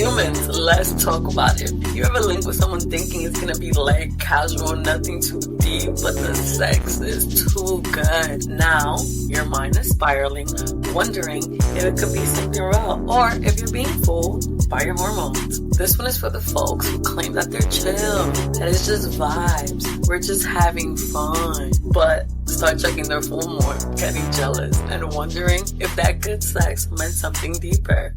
Humans, let's talk about it. You ever link with someone thinking it's gonna be like casual, nothing too deep, but the sex is too good? Now, your mind is spiraling, wondering if it could be something real, or if you're being fooled by your hormones. This one is for the folks who claim that they're chill, that it's just vibes, we're just having fun, but start checking their phone more, getting jealous, and wondering if that good sex meant something deeper.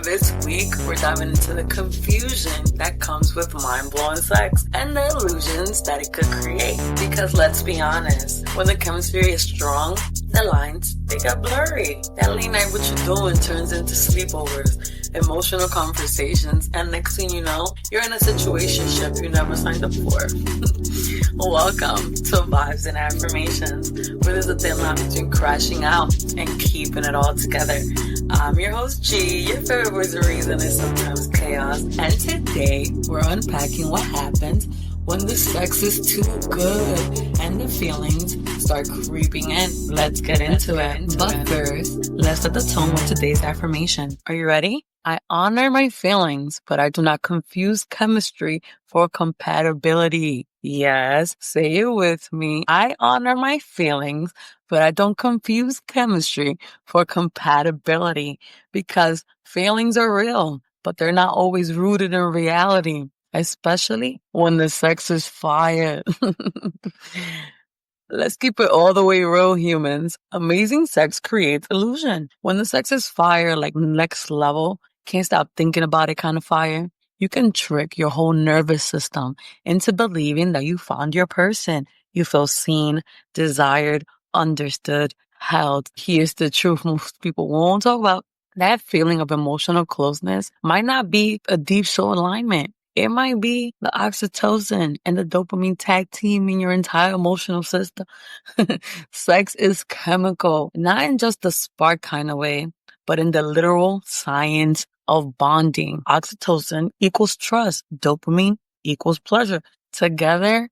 This week, we're diving into the confusion that comes with mind-blowing sex and the illusions that it could create. Because let's be honest, when the chemistry is strong, the lines, they get blurry. That late night what you're doing turns into sleepovers, emotional conversations, and next thing you know, you're in a situationship you never signed up for. Welcome to Vibes N Affirmations, where there's a thin line between crashing out and keeping it all together. I'm your host, G. Your favorite voice of reason is sometimes chaos. And today, we're unpacking what happens when the sex is too good and the feelings start creeping in. Let's get into it. But first, let's set the tone with today's affirmation. Are you ready? I honor my feelings, but I do not confuse chemistry for compatibility. Yes, say it with me. I honor my feelings, but I don't confuse chemistry for compatibility, because feelings are real, but they're not always rooted in reality, especially when the sex is fire. Let's keep it all the way real, humans. Amazing sex creates illusion. When the sex is fire, like next level, can't stop thinking about it kind of fire, you can trick your whole nervous system into believing that you found your person. You feel seen, desired, understood, held. Here's the truth most people won't talk about. That feeling of emotional closeness might not be a deep soul alignment. It might be the oxytocin and the dopamine tag team in your entire emotional system. Sex is chemical, not in just the spark kind of way, but in the literal science of bonding. Oxytocin equals trust. Dopamine equals pleasure. Together,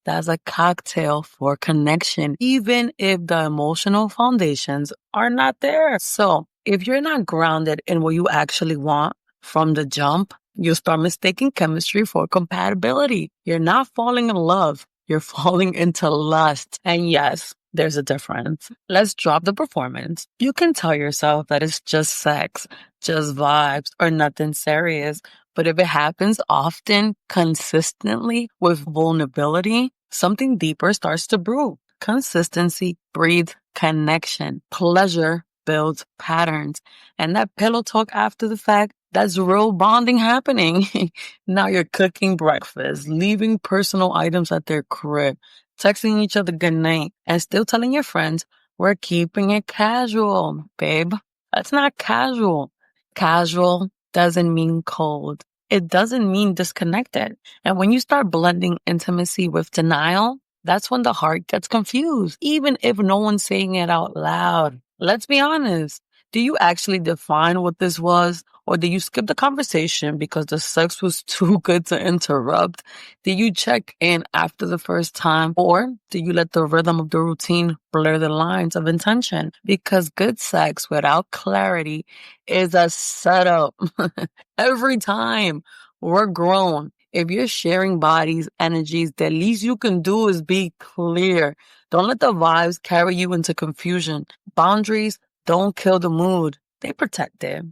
that's a cocktail for connection, even if the emotional foundations are not there. So if you're not grounded in what you actually want from the jump, you'll start mistaking chemistry for compatibility. You're not falling in love. You're falling into lust. And yes, there's a difference. Let's drop the performance. You can tell yourself that it's just sex, just vibes, or nothing serious. But if it happens often, consistently, with vulnerability, something deeper starts to brew. Consistency breeds connection. Pleasure builds patterns. And that pillow talk after the fact, that's real bonding happening. Now you're cooking breakfast, leaving personal items at their crib, texting each other good night, and still telling your friends, we're keeping it casual, babe. That's not casual. Casual doesn't mean cold. It doesn't mean disconnected. And when you start blending intimacy with denial, that's when the heart gets confused, even if no one's saying it out loud. Let's be honest. Do you actually define what this was? Or did you skip the conversation because the sex was too good to interrupt? Did you check in after the first time? Or did you let the rhythm of the routine blur the lines of intention? Because good sex without clarity is a setup. Every time. We're grown. If you're sharing bodies, energies, the least you can do is be clear. Don't let the vibes carry you into confusion. Boundaries don't kill the mood. They protect it.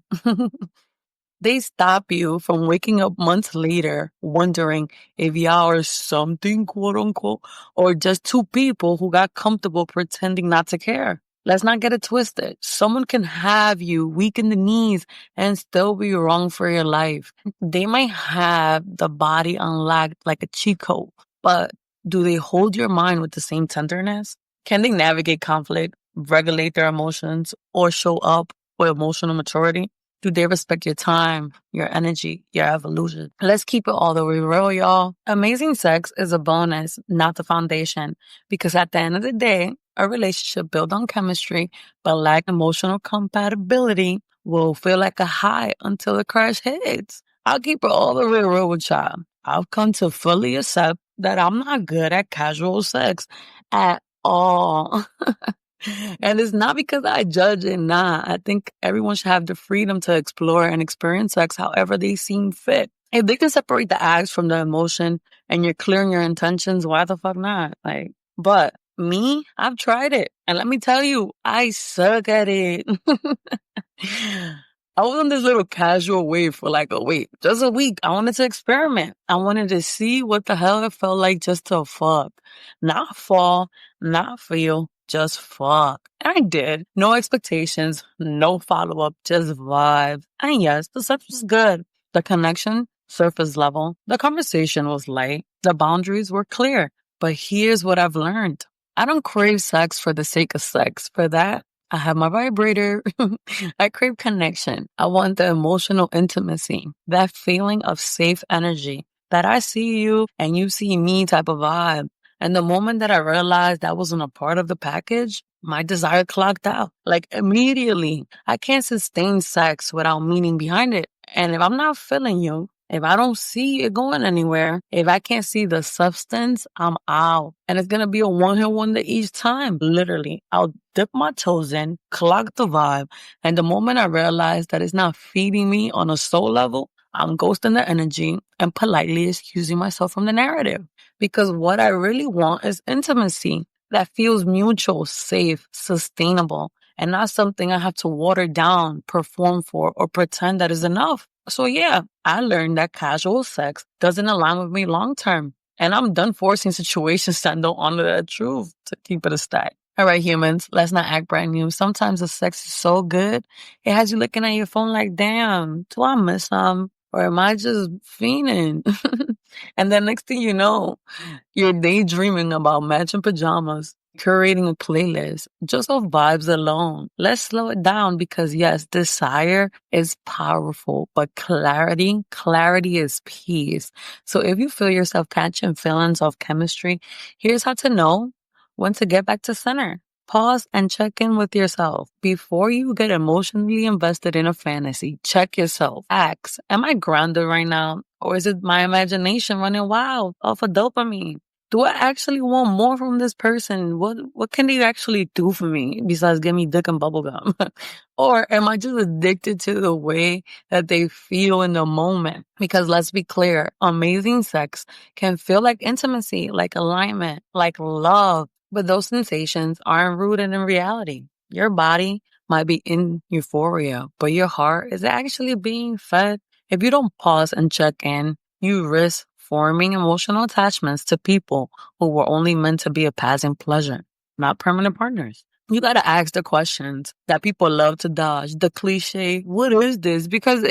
They stop you from waking up months later wondering if y'all are something, quote unquote, or just two people who got comfortable pretending not to care. Let's not get it twisted. Someone can have you weak in the knees and still be wrong for your life. They might have the body unlocked like a cheat code, but do they hold your mind with the same tenderness? Can they navigate conflict, regulate their emotions, or show up with emotional maturity? Do they respect your time, your energy, your evolution? Let's keep it all the way real, y'all. Amazing sex is a bonus, not the foundation. Because at the end of the day, a relationship built on chemistry but lack emotional compatibility will feel like a high until the crash hits. I'll keep it all the way real with y'all. I've come to fully accept that I'm not good at casual sex at all. And it's not because I judge it, nah. I think everyone should have the freedom to explore and experience sex however they seem fit. If they can separate the acts from the emotion and you're clear in your intentions, why the fuck not? Like, but me, I've tried it. And let me tell you, I suck at it. I was on this little casual wave for like a week, just a week. I wanted to experiment. I wanted to see what the hell it felt like just to fuck. Not fall, not feel, just fuck. And I did. No expectations, no follow up, just vibe. And yes, the sex was good. The connection, surface level. The conversation was light. The boundaries were clear. But here's what I've learned. I don't crave sex for the sake of sex. For that, I have my vibrator. I crave connection. I want the emotional intimacy, that feeling of safe energy, that I see you and you see me type of vibe. And the moment that I realized that wasn't a part of the package, my desire clocked out. Like immediately, I can't sustain sex without meaning behind it. And if I'm not feeling you, if I don't see it going anywhere, if I can't see the substance, I'm out. And it's going to be a one-hit wonder each time. Literally, I'll dip my toes in, clock the vibe. And the moment I realize that it's not feeding me on a soul level, I'm ghosting the energy and politely excusing myself from the narrative. Because what I really want is intimacy that feels mutual, safe, sustainable, and not something I have to water down, perform for, or pretend that is enough. So yeah, I learned that casual sex doesn't align with me long term. And I'm done forcing situations that don't honor that truth to keep it a stack. All right, humans, let's not act brand new. Sometimes the sex is so good, it has you looking at your phone like, damn, do I miss some? Or am I just fiending? And then next thing you know, you're daydreaming about matching pajamas, curating a playlist, just off vibes alone. Let's slow it down because yes, desire is powerful, but clarity is peace. So if you feel yourself catching feelings of chemistry, here's how to know when to get back to center. Pause and check in with yourself. Before you get emotionally invested in a fantasy, check yourself. Ask, am I grounded right now? Or is it my imagination running wild off of dopamine? Do I actually want more from this person? What can they actually do for me besides give me dick and bubblegum? Or am I just addicted to the way that they feel in the moment? Because let's be clear, amazing sex can feel like intimacy, like alignment, like love. But those sensations aren't rooted in reality. Your body might be in euphoria, but your heart is actually being fed. If you don't pause and check in, you risk forming emotional attachments to people who were only meant to be a passing pleasure, not permanent partners. You got to ask the questions that people love to dodge. The cliche, what is this? Because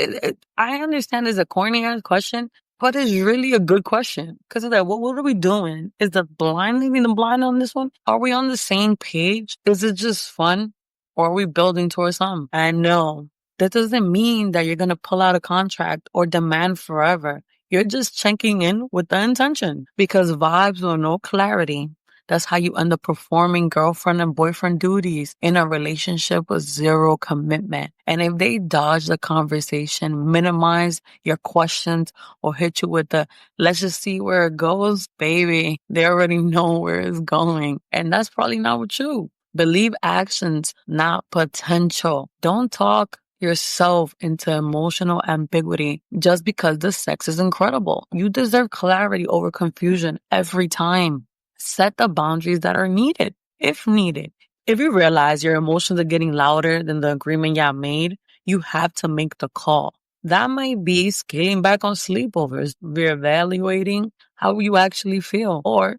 I understand it's a corny ass question, but it's really a good question. Because it's like, what are we doing? Is the blind leading the blind on this one? Are we on the same page? Is it just fun? Or are we building towards something? I know that doesn't mean that you're going to pull out a contract or demand forever. You're just checking in with the intention because vibes or no clarity. That's how you end up performing girlfriend and boyfriend duties in a relationship with zero commitment. And if they dodge the conversation, minimize your questions, or hit you with the, let's just see where it goes, baby, they already know where it's going. And that's probably not with you. Believe actions, not potential. Don't talk yourself into emotional ambiguity just because the sex is incredible. You deserve clarity over confusion every time. Set the boundaries that are needed, if needed. If you realize your emotions are getting louder than the agreement you made, you have to make the call. That might be scaling back on sleepovers, reevaluating how you actually feel, or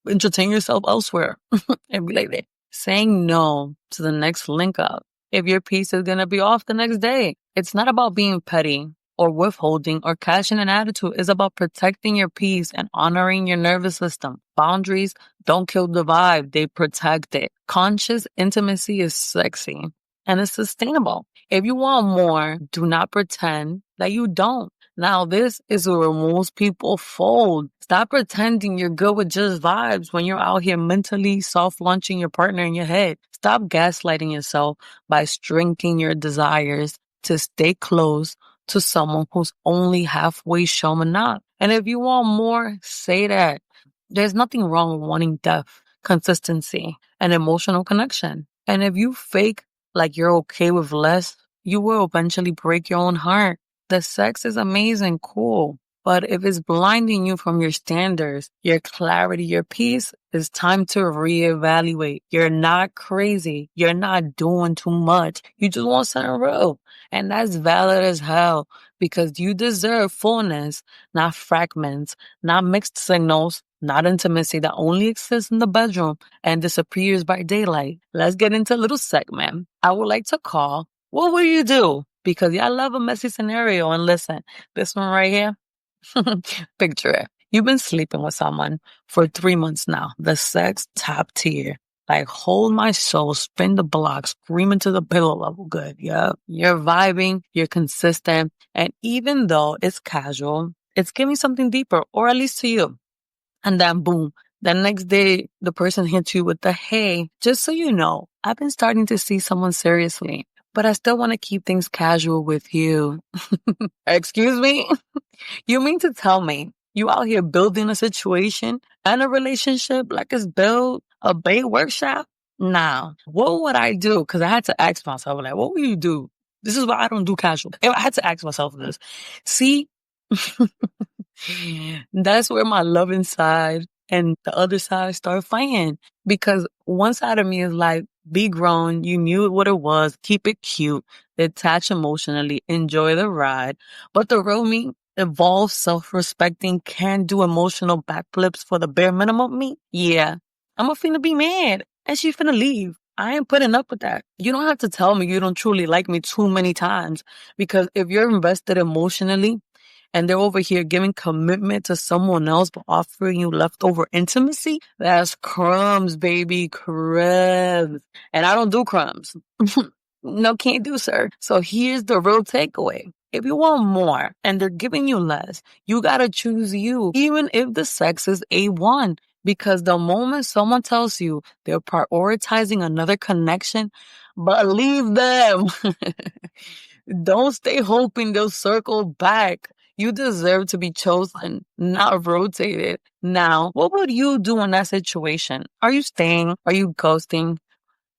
entertain yourself elsewhere and be like that. Saying no to the next link up if your piece is going to be off the next day. It's not about being petty or withholding or cashing an attitude. It's about protecting your peace and honoring your nervous system. Boundaries don't kill the vibe. They protect it. Conscious intimacy is sexy and it's sustainable. If you want more, do not pretend that you don't. Now, this is where most people fold. Stop pretending you're good with just vibes when you're out here mentally soft-launching your partner in your head. Stop gaslighting yourself by shrinking your desires to stay close to someone who's only halfway showing up. And if you want more, say that. There's nothing wrong with wanting depth, consistency, and emotional connection. And if you fake like you're okay with less, you will eventually break your own heart. The sex is amazing, cool. But if it's blinding you from your standards, your clarity, your peace, it's time to reevaluate. You're not crazy. You're not doing too much. You just want something real. And that's valid as hell because you deserve fullness, not fragments, not mixed signals, not intimacy that only exists in the bedroom and disappears by daylight. Let's get into a little segment. I would like to call, what will you do? Because y'all love a messy scenario. And listen, this one right here, picture it. You've been sleeping with someone for 3 months now. The sex top tier. Like, hold my soul, spin the block, scream into the pillow level good. Yep. You're vibing, you're consistent. And even though it's casual, it's giving something deeper, or at least to you. And then boom, the next day, the person hits you with the, hey, just so you know, I've been starting to see someone seriously, but I still want to keep things casual with you. Excuse me? You mean to tell me you out here building a situation and a relationship like it's built a bait workshop? Nah, what would I do? Because I had to ask myself, like, what would you do? This is why I don't do casual. I had to ask myself this. See, that's where my loving side and the other side start fighting. Because one side of me is like, be grown, you knew what it was, keep it cute, detach emotionally, enjoy the ride. But the real me, evolved, self-respecting, can do emotional backflips for the bare minimum me. Yeah, I'm a finna be mad and she finna leave. I ain't putting up with that. You don't have to tell me you don't truly like me too many times because if you're invested emotionally, and they're over here giving commitment to someone else but offering you leftover intimacy, that's crumbs, baby, crumbs. And I don't do crumbs. No, can't do, sir. So here's the real takeaway. If you want more and they're giving you less, you gotta choose you, even if the sex is A1. Because the moment someone tells you they're prioritizing another connection, believe them. Don't stay hoping they'll circle back. You deserve to be chosen, not rotated. Now, what would you do in that situation? Are you staying? Are you ghosting?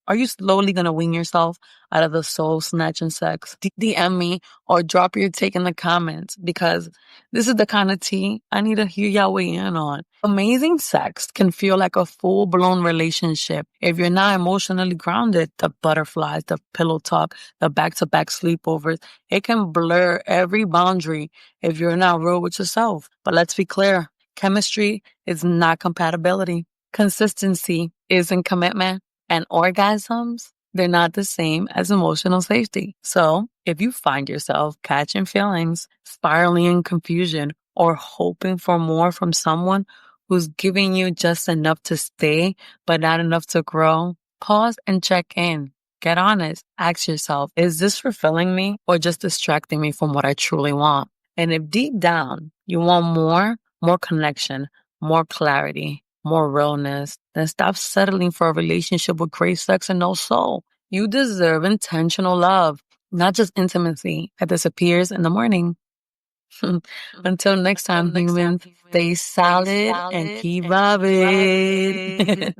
Are you slowly going to wean yourself out of the soul snatching sex? DM me or drop your take in the comments because this is the kind of tea I need to hear y'all weigh in on. Amazing sex can feel like a full-blown relationship if you're not emotionally grounded. The butterflies, the pillow talk, the back-to-back sleepovers, it can blur every boundary if you're not real with yourself. But let's be clear, chemistry is not compatibility. Consistency isn't commitment. And orgasms, they're not the same as emotional safety. So if you find yourself catching feelings, spiraling in confusion, or hoping for more from someone who's giving you just enough to stay, but not enough to grow, pause and check in. Get honest. Ask yourself, is this fulfilling me or just distracting me from what I truly want? And if deep down you want more connection, more clarity, more realness, then stop settling for a relationship with great sex and no soul. You deserve intentional love, not just intimacy that disappears in the morning. Until next time, humans, stay solid and keep vibing.